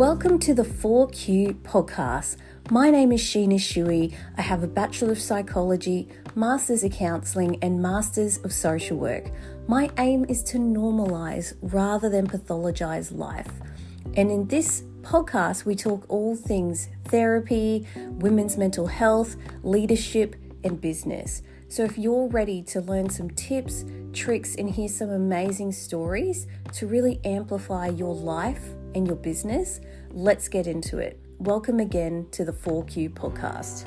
Welcome to the 4Q podcast. My name is Sheena. I have a Bachelor of Psychology, Masters of Counselling, and Masters of Social Work. My aim is to normalise rather than pathologise life. And in this podcast, we talk all things therapy, women's mental health, leadership, and business. So if you're ready to learn some tips, tricks, and hear some amazing stories to really amplify your life and your business, let's get into it. Welcome again to the 4Q podcast.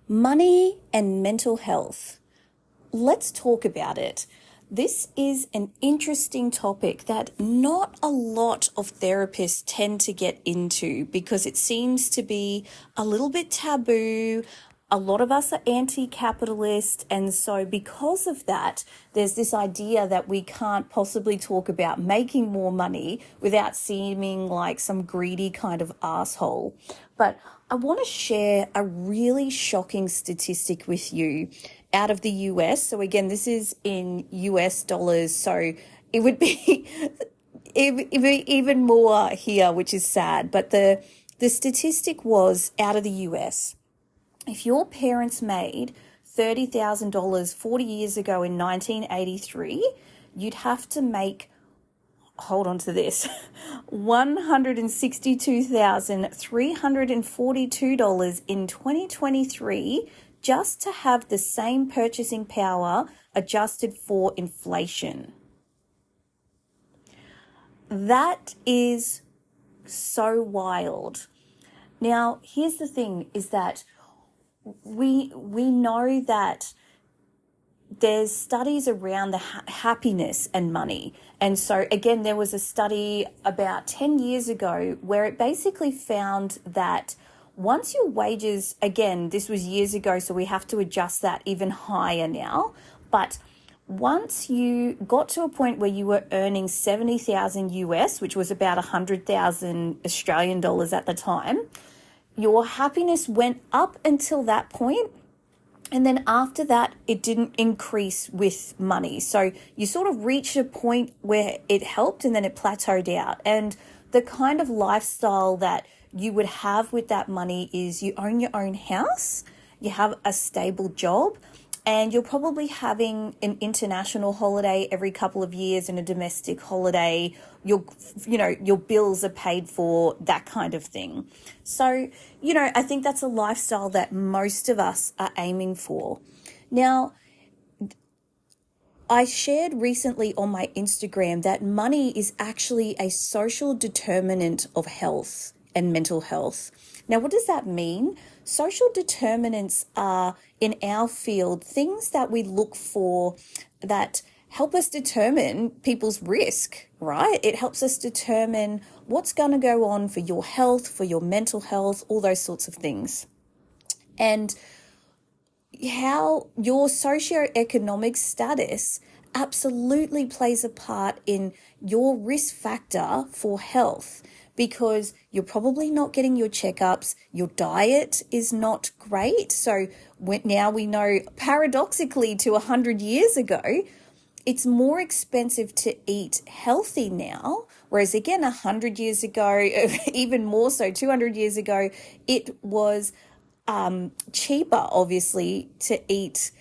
Money and mental health. Let's talk about it. This is an interesting topic that not a lot of therapists tend to get into because it seems to be a little bit taboo. A lot of us are anti-capitalist, and so because of that, there's this idea that we can't possibly talk about making more money without seeming like some greedy kind of asshole. But I want to share a really shocking statistic with you out of the US. So again, this is in US dollars, so it would be even more here, which is sad. But the statistic was out of the US. If your parents made $30,000 40 years ago in 1983, you'd have to make, hold on to this, $162,342 in 2023 just to have the same purchasing power adjusted for inflation. That is so wild. Now, here's the thing is that we know that there's studies around the happiness and money. And so again, there was a study about 10 years ago where it basically found that once your wages, again, this was years ago, so we have to adjust that even higher now. But once you got to a point where you were earning 70,000 US, which was about 100,000 Australian dollars at the time, your happiness went up until that point, and then after that, it didn't increase with money. So you sort of reached a point where it helped and then it plateaued out. And the kind of lifestyle that you would have with that money is you own your own house, you have a stable job, and you're probably having an international holiday every couple of years and a domestic holiday. Your bills are paid for, that kind of thing. So, I think that's a lifestyle that most of us are aiming for. Now, I shared recently on my Instagram that money is actually a social determinant of health and mental health. Now, what does that mean? Social determinants are, in our field, things that we look for that help us determine people's risk, right? It helps us determine what's going to go on for your health, for your mental health, all those sorts of things. And how your socioeconomic status absolutely plays a part in your risk factor for health, because you're probably not getting your checkups, your diet is not great. So now we know, paradoxically, to 100 years ago, it's more expensive to eat healthy now, whereas again, 100 years ago, even more so, 200 years ago, it was cheaper, obviously, to eat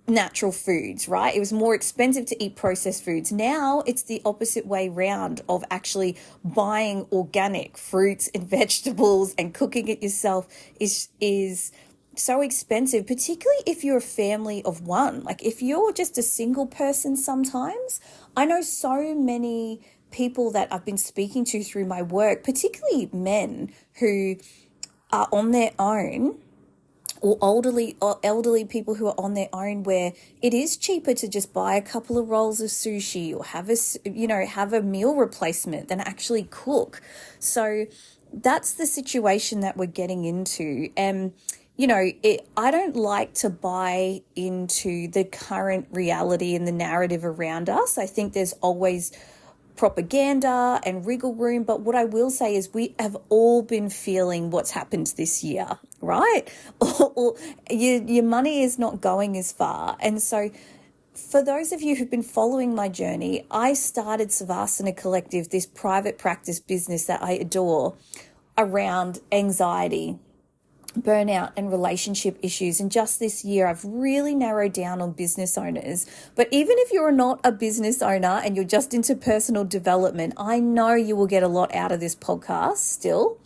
natural foods, right? It was more expensive to eat processed foods. Now it's the opposite way round of actually buying organic fruits and vegetables and cooking it yourself is so expensive, particularly if you're a family of one. Like if you're just a single person sometimes. I know so many people that I've been speaking to through my work, particularly men who are on their own, or elderly people who are on their own, where it is cheaper to just buy a couple of rolls of sushi or have a meal replacement than actually cook. So that's the situation that we're getting into. And, I don't like to buy into the current reality and the narrative around us. I think there's always propaganda and wriggle room, but what I will say is we have all been feeling what's happened this year, right? Your money is not going as far. And so for those of you who've been following my journey, I started Savasana Collective, this private practice business that I adore, around anxiety, burnout, and relationship issues. And just this year, I've really narrowed down on business owners. But even if you're not a business owner and you're just into personal development, I know you will get a lot out of this podcast still.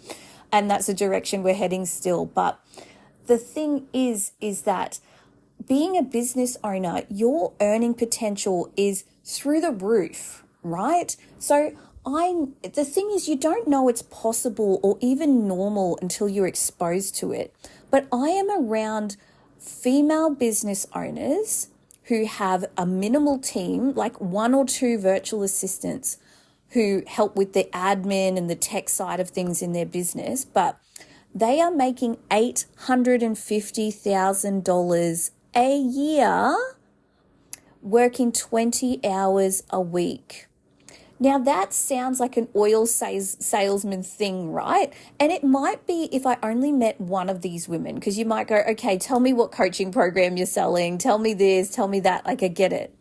And that's the direction we're heading still. But the thing is that being a business owner, your earning potential is through the roof, right? So the thing is, you don't know it's possible or even normal until you're exposed to it. But I am around female business owners who have a minimal team, like 1 or 2 virtual assistants who help with the admin and the tech side of things in their business, but they are making $850,000 a year working 20 hours a week. Now that sounds like an oil salesman thing, right? And it might be if I only met one of these women, because you might go, okay, tell me what coaching program you're selling. Tell me this, tell me that. Like, I get it.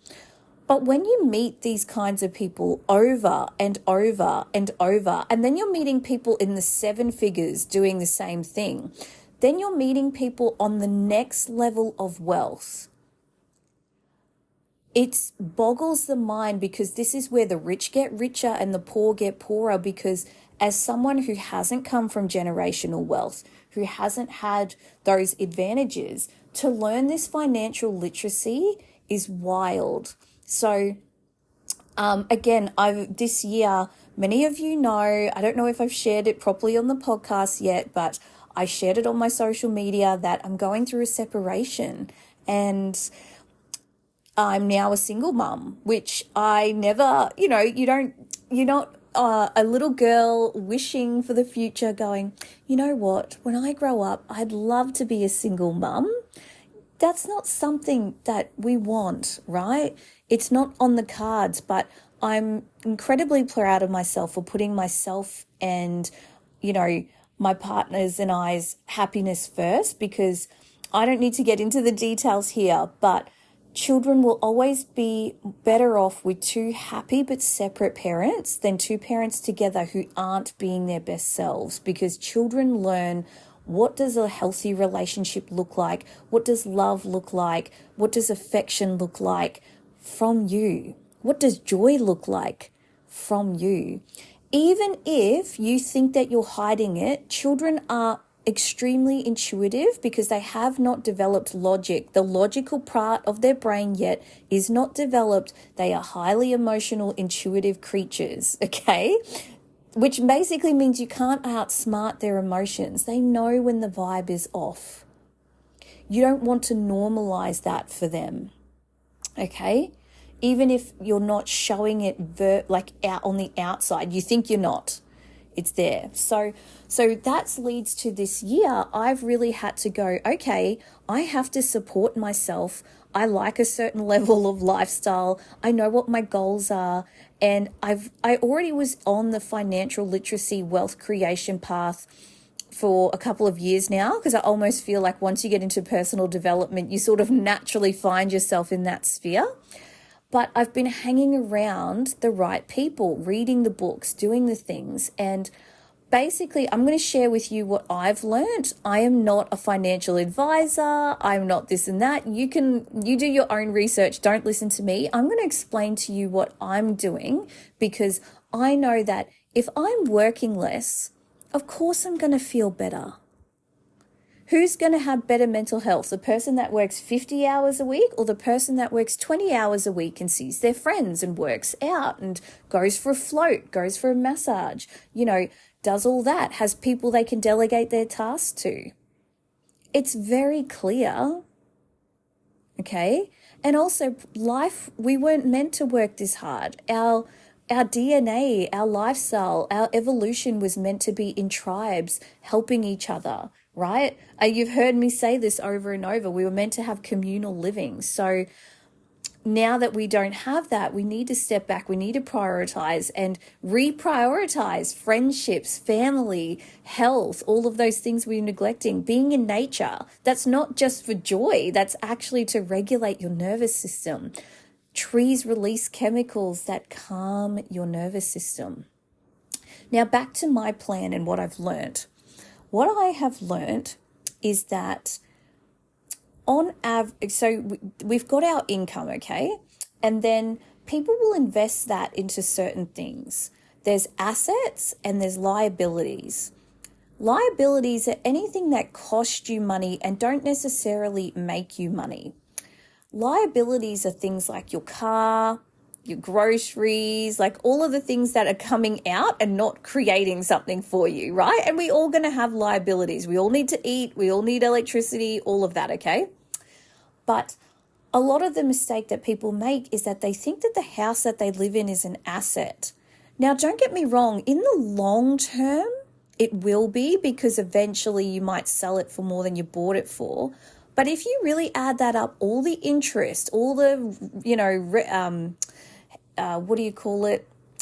But when you meet these kinds of people over and over and over, and then you're meeting people in the 7 figures doing the same thing, then you're meeting people on the next level of wealth. It boggles the mind, because this is where the rich get richer and the poor get poorer, because as someone who hasn't come from generational wealth, who hasn't had those advantages, to learn this financial literacy is wild. So again, this year, many of you know, I don't know if I've shared it properly on the podcast yet, but I shared it on my social media that I'm going through a separation, and I'm now a single mum, which I never, you're not a little girl wishing for the future going, you know what, when I grow up, I'd love to be a single mum. That's not something that we want, right? It's not on the cards, but I'm incredibly proud of myself for putting myself and, my partner's and I's happiness first, because I don't need to get into the details here, but children will always be better off with 2 happy but separate parents than 2 parents together who aren't being their best selves, because children learn what does a healthy relationship look like, what does love look like, what does affection look like from you, what does joy look like from you. Even if you think that you're hiding it, children are extremely intuitive because they have not developed logic. The logical part of their brain yet is not developed. They are highly emotional, intuitive creatures, okay? Which basically means you can't outsmart their emotions. They know when the vibe is off. You don't want to normalize that for them, okay? Even if you're not showing it out on the outside, you think you're not. It's there. So that leads to this year. I've really had to go, okay, I have to support myself. I like a certain level of lifestyle. I know what my goals are. And I already was on the financial literacy wealth creation path for a couple of years now, because I almost feel like once you get into personal development, you sort of naturally find yourself in that sphere. But I've been hanging around the right people, reading the books, doing the things. And basically, I'm going to share with you what I've learned. I am not a financial advisor. I'm not this and that. You do your own research. Don't listen to me. I'm going to explain to you what I'm doing, because I know that if I'm working less, of course I'm going to feel better. Who's going to have better mental health? The person that works 50 hours a week, or the person that works 20 hours a week and sees their friends and works out and goes for a float, goes for a massage, does all that, has people they can delegate their tasks to? It's very clear, okay? And also, life, we weren't meant to work this hard. Our DNA, our lifestyle, our evolution was meant to be in tribes, helping each other, right? You've heard me say this over and over. We were meant to have communal living. So now that we don't have that, we need to step back. We need to prioritize and reprioritize friendships, family, health, all of those things we're neglecting. Being in nature, that's not just for joy, that's actually to regulate your nervous system. Trees release chemicals that calm your nervous system. Now, back to my plan and what I've learned. What I have learned is that on average, so we've got our income, okay? And then people will invest that into certain things. There's assets and there's liabilities. Liabilities are anything that cost you money and don't necessarily make you money. Liabilities are things like your car, your groceries, like all of the things that are coming out and not creating something for you, right? And we all going to have liabilities. We all need to eat. We all need electricity, all of that, okay? But a lot of the mistake that people make is that they think that the house that they live in is an asset. Now, don't get me wrong. In the long term, it will be, because eventually you might sell it for more than you bought it for. But if you really add that up, all the interest, all the,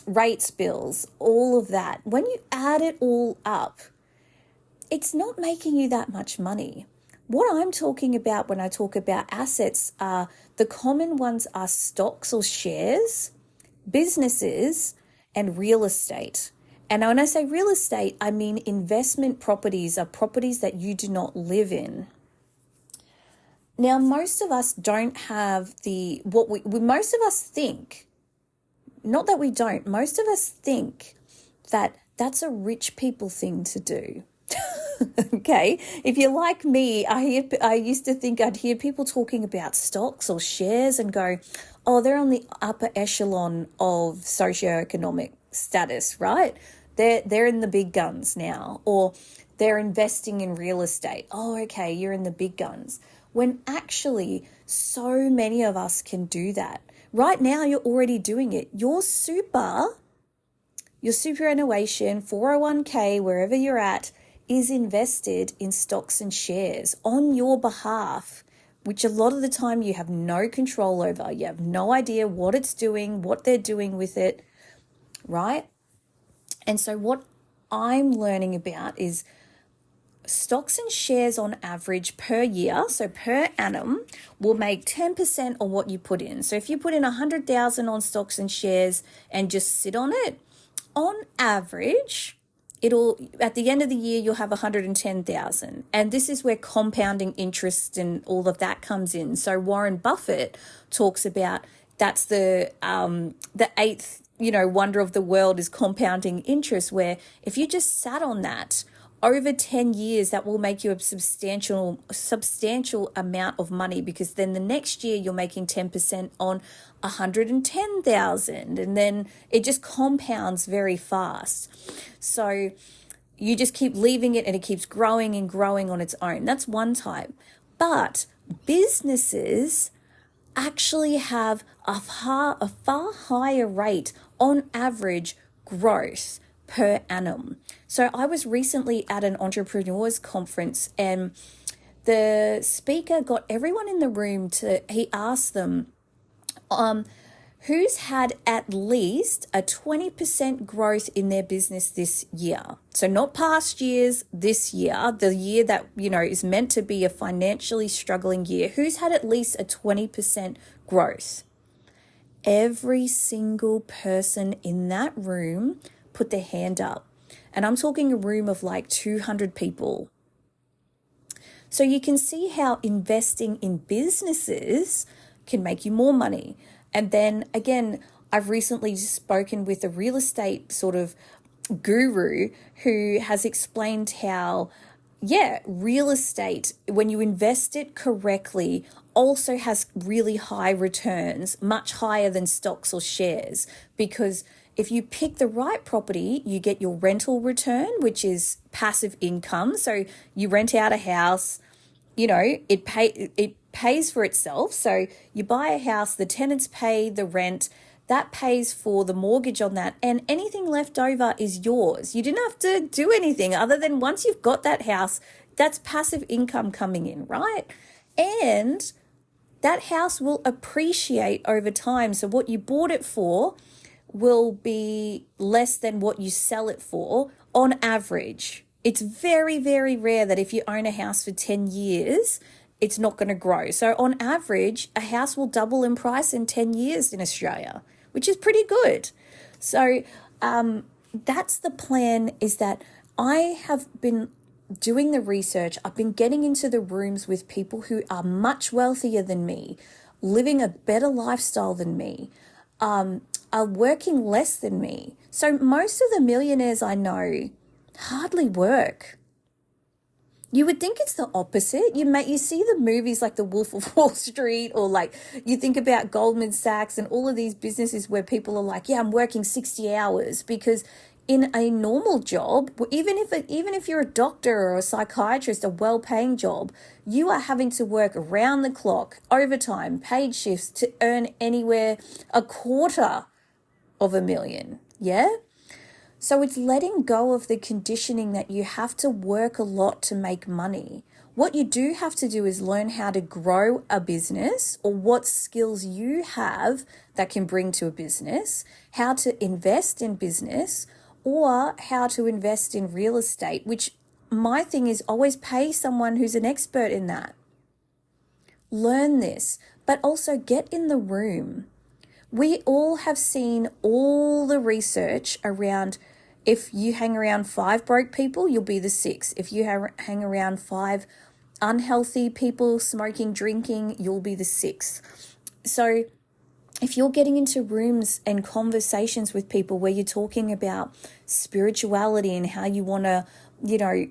rates bills, all of that, when you add it all up, it's not making you that much money. What I'm talking about when I talk about assets are the common ones are stocks or shares, businesses, and real estate. And when I say real estate, I mean investment properties are properties that you do not live in. Now, most of us don't have most of us think, not that we don't, most of us think that that's a rich people thing to do. Okay, if you're like me, I used to think I'd hear people talking about stocks or shares and go, oh, they're on the upper echelon of socioeconomic status, right? They're in the big guns now, or they're investing in real estate. Oh, okay, you're in the big guns. When actually so many of us can do that. Right now, you're already doing it. Your superannuation, 401k, wherever you're at, is invested in stocks and shares on your behalf, which a lot of the time you have no control over. You have no idea what it's doing, what they're doing with it, right? And so what I'm learning about is stocks and shares on average per year, so per annum, will make 10% on what you put in. So if you put in 100,000 on stocks and shares and just sit on it, on average, at the end of the year, you'll have 110,000. And this is where compounding interest and all of that comes in. So Warren Buffett talks about that's the eighth, wonder of the world is compounding interest, where if you just sat on that over 10 years, that will make you a substantial amount of money, because then the next year you're making 10% on 110,000, and then it just compounds very fast. So you just keep leaving it and it keeps growing and growing on its own. That's one type. But businesses actually have a far higher rate on average growth per annum. So I was recently at an entrepreneurs conference, and the speaker got everyone in the room he asked them, who's had at least a 20% growth in their business this year? So not past years, this year, the year that, is meant to be a financially struggling year. Who's had at least a 20% growth? Every single person in that room put their hand up. And I'm talking a room of like 200 people. So you can see how investing in businesses can make you more money. And then again, I've recently spoken with a real estate sort of guru who has explained how, real estate, when you invest it correctly, also has really high returns, much higher than stocks or shares, because if you pick the right property, you get your rental return, which is passive income. So you rent out a house, it pays for itself. So you buy a house, the tenants pay the rent, that pays for the mortgage on that, and anything left over is yours. You didn't have to do anything other than once you've got that house, that's passive income coming in, right? And that house will appreciate over time. So what you bought it for will be less than what you sell it for on average. It's very, very rare that if you own a house for 10 years, it's not going to grow. So on average, a house will double in price in 10 years in Australia, which is pretty good. So that's the plan, is that I have been doing the research. I've been getting into the rooms with people who are much wealthier than me, living a better lifestyle than me, are working less than me. So most of the millionaires I know hardly work. You would think it's the opposite. You see the movies like The Wolf of Wall Street, or like you think about Goldman Sachs and all of these businesses where people are like, yeah, I'm working 60 hours, because in a normal job, even if you're a doctor or a psychiatrist, a well-paying job, you are having to work around the clock, overtime, paid shifts to earn anywhere $250,000. Yeah? So it's letting go of the conditioning that you have to work a lot to make money. What you do have to do is learn how to grow a business, or what skills you have that can bring to a business, how to invest in business, or how to invest in real estate, which my thing is always pay someone who's an expert in that. Learn this, but also get in the room. We all have seen all the research around, if you hang around 5 broke people, you'll be the 6th. If you hang around 5 unhealthy people, smoking, drinking, you'll be the 6th. So if you're getting into rooms and conversations with people where you're talking about spirituality and how you want to,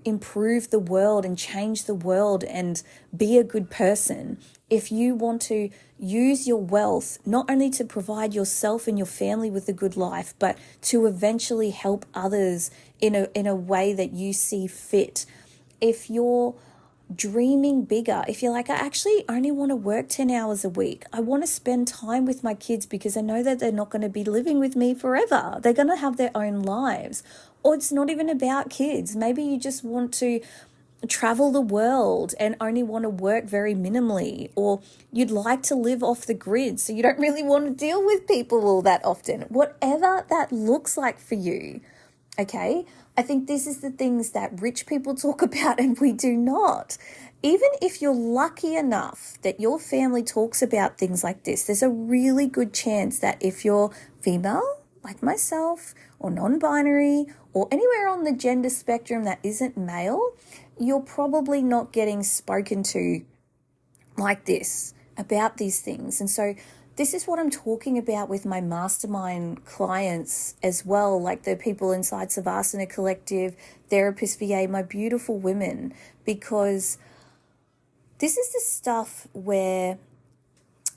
improve the world and change the world and be a good person, if you want to use your wealth not only to provide yourself and your family with a good life, but to eventually help others in a way that you see fit, if you're dreaming bigger, if you're like, I actually only want to work 10 hours a week, I want to spend time with my kids because I know that they're not going to be living with me forever, they're going to have their own lives. Or it's not even about kids, maybe you just want to travel the world and only want to work very minimally, or you'd like to live off the grid so you don't really want to deal with people all that often, whatever that looks like for you. Okay, I think this is the things that rich people talk about and we do not. Even if you're lucky enough that your family talks about things like this, there's a really good chance that if you're female, like myself, or non-binary, or anywhere on the gender spectrum that isn't male, you're probably not getting spoken to like this about these things. And so this is what I'm talking about with my mastermind clients as well, like the people inside Savasana Collective, Therapist VA, my beautiful women, because this is the stuff where,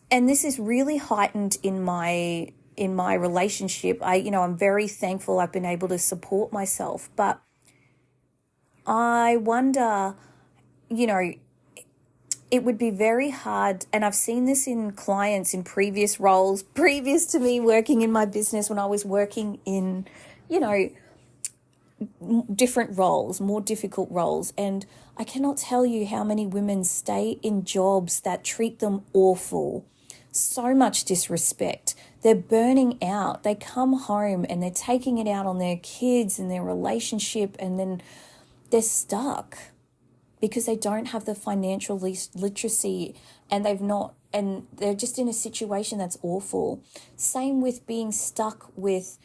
and this is really heightened in my relationship. I'm very thankful I've been able to support myself, but I wonder, it would be very hard, and I've seen this in clients in previous roles, previous to me working in my business, when I was working in, different roles, more difficult roles. And I cannot tell you how many women stay in jobs that treat them awful. So much disrespect. They're burning out. They come home and they're taking it out on their kids and their relationship, and then they're stuck because they don't have the financial literacy, and they're just in a situation that's awful. Same with being stuck with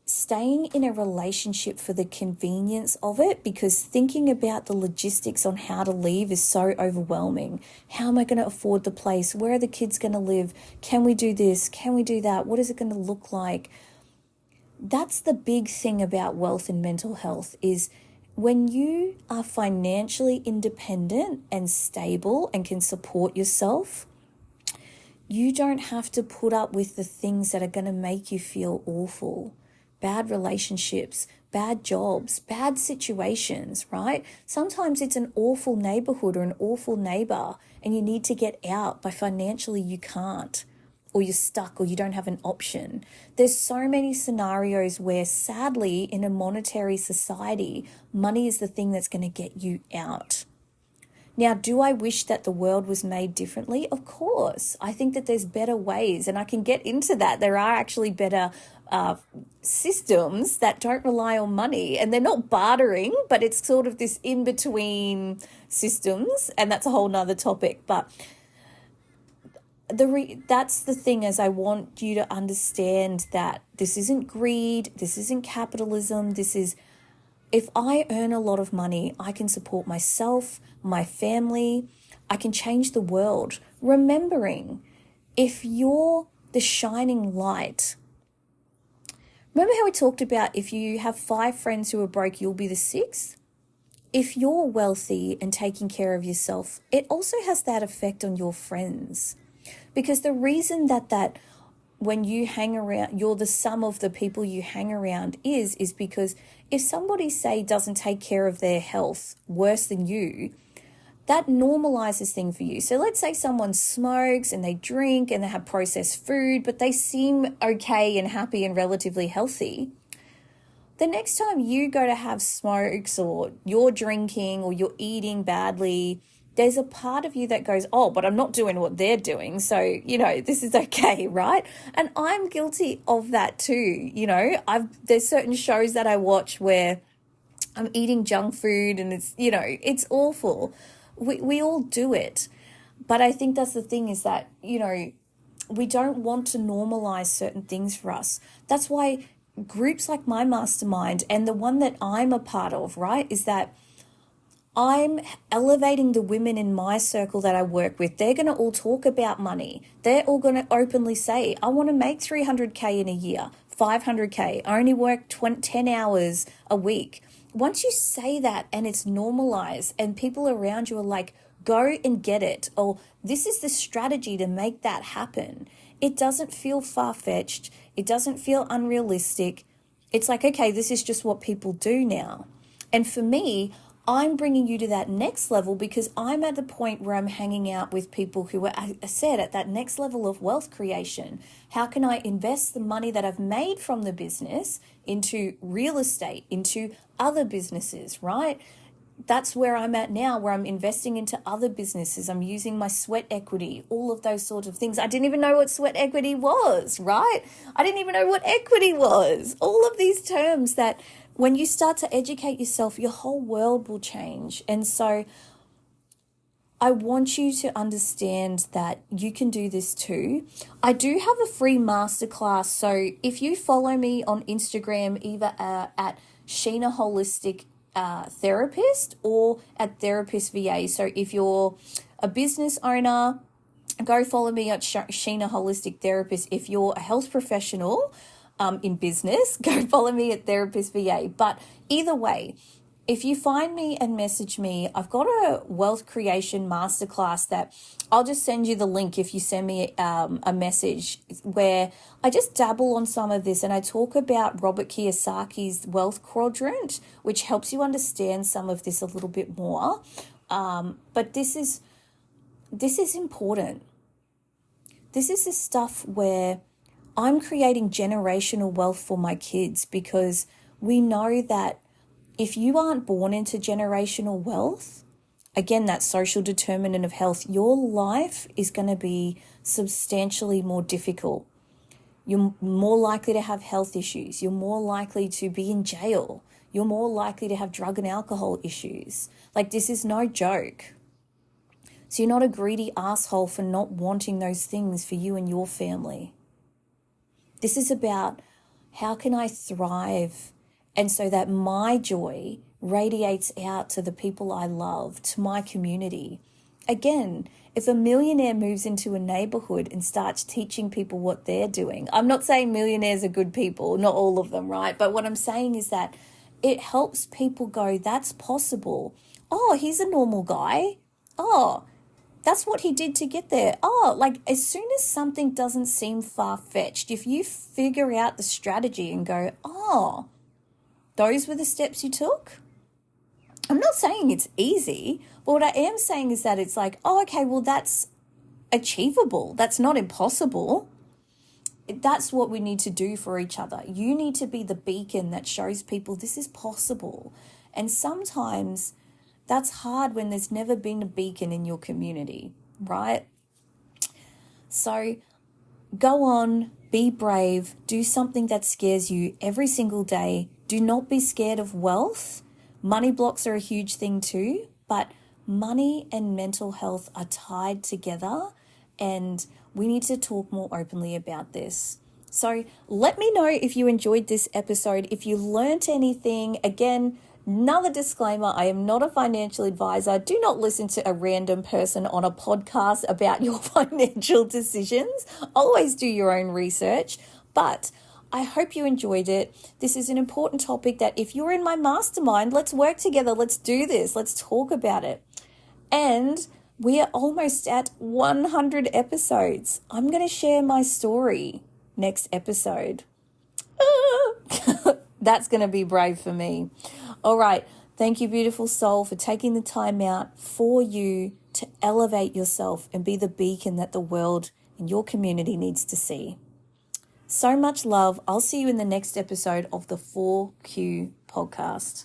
staying in a relationship for the convenience of it, because thinking about the logistics on how to leave is so overwhelming. How am I going to afford the place? Where are the kids going to live? Can we do this? Can we do that? What is it going to look like? That's the big thing about wealth and mental health, is when you are financially independent and stable and can support yourself, you don't have to put up with the things that are going to make you feel awful. Bad relationships, bad jobs, bad situations, right? Sometimes it's an awful neighborhood or an awful neighbor and you need to get out, but financially you can't, or you're stuck, or you don't have an option. There's so many scenarios where, sadly, in a monetary society, money is the thing that's going to get you out. Now, do I wish that the world was made differently? Of course. I think that there's better ways, and I can get into that. There are actually better systems that don't rely on money, and they're not bartering, but it's sort of this in-between systems, and that's a whole nother topic. But that's the thing, is I want you to understand that this isn't greed, this isn't capitalism, this is, if I earn a lot of money, I can support myself, my family, I can change the world. Remembering, if you're the shining light, remember how we talked about if you have 5 friends who are broke, you'll be the 6th? If you're wealthy and taking care of yourself, it also has that effect on your friends. Because the reason that when you hang around, you're the sum of the people you hang around is because if somebody, say, doesn't take care of their health worse than you, that normalizes things for you. So let's say someone smokes and they drink and they have processed food, but they seem okay and happy and relatively healthy. The next time you go to have smokes, or you're drinking, or you're eating badly, there's a part of you that goes, oh, but I'm not doing what they're doing, so, this is okay, right? And I'm guilty of that too. There's certain shows that I watch where I'm eating junk food and it's awful. We all do it. But I think that's the thing, is that, we don't want to normalize certain things for us. That's why groups like my mastermind, and the one that I'm a part of, right, is that I'm elevating the women in my circle that I work with. They're going to all talk about money. They're all going to openly say, I want to make 300K in a year, 500K. I only work 10 hours a week. Once you say that and it's normalized and people around you are like, go and get it, or this is the strategy to make that happen, it doesn't feel far-fetched. It doesn't feel unrealistic. It's like, okay, this is just what people do now. And for me, I'm bringing you to that next level because I'm at the point where I'm hanging out with people who are, I said, at that next level of wealth creation. How can I invest the money that I've made from the business into real estate, into other businesses, right? That's where I'm at now, where I'm investing into other businesses. I'm using my sweat equity, all of those sorts of things. I didn't even know what sweat equity was, right? I didn't even know what equity was. All of these terms that when you start to educate yourself, your whole world will change. And so I want you to understand that you can do this too. I do have a free masterclass. So if you follow me on Instagram, either at Sheena Holistic Therapist or at Therapist VA. So if you're a business owner, go follow me at Sheena Holistic Therapist. If you're a health professional in business, go follow me at Therapist VA. But either way, if you find me and message me, I've got a wealth creation masterclass that I'll just send you the link if you send me a message, where I just dabble on some of this and I talk about Robert Kiyosaki's wealth quadrant, which helps you understand some of this a little bit more. But this is important. This is the stuff where I'm creating generational wealth for my kids, because we know that if you aren't born into generational wealth, again, that social determinant of health, your life is going to be substantially more difficult. You're more likely to have health issues. You're more likely to be in jail. You're more likely to have drug and alcohol issues. Like, this is no joke. So you're not a greedy asshole for not wanting those things for you and your family. This is about, how can I thrive, and so that my joy radiates out to the people I love, to my community. Again, if a millionaire moves into a neighborhood and starts teaching people what they're doing, I'm not saying millionaires are good people, not all of them, right? But what I'm saying is that it helps people go, that's possible. Oh, he's a normal guy. Oh, that's what he did to get there. Oh, like, as soon as something doesn't seem far-fetched, if you figure out the strategy and go, oh, those were the steps you took. I'm not saying it's easy, but what I am saying is that it's like, oh, okay, well, that's achievable. That's not impossible. That's what we need to do for each other. You need to be the beacon that shows people this is possible. And sometimes That's hard when there's never been a beacon in your community, right? So go on, be brave, do something that scares you every single day. Do not be scared of wealth. Money blocks are a huge thing too, but money and mental health are tied together, and we need to talk more openly about this. So let me know if you enjoyed this episode, if you learnt anything. Again, another disclaimer, I am not a financial advisor. Do not listen to a random person on a podcast about your financial decisions. Always do your own research. But I hope you enjoyed it. This is an important topic that if you're in my mastermind, let's work together. Let's do this. Let's talk about it. And we are almost at 100 episodes. I'm going to share my story next episode. That's going to be brave for me. All right. Thank you, beautiful soul, for taking the time out for you to elevate yourself and be the beacon that the world and your community needs to see. So much love. I'll see you in the next episode of the 4Q podcast.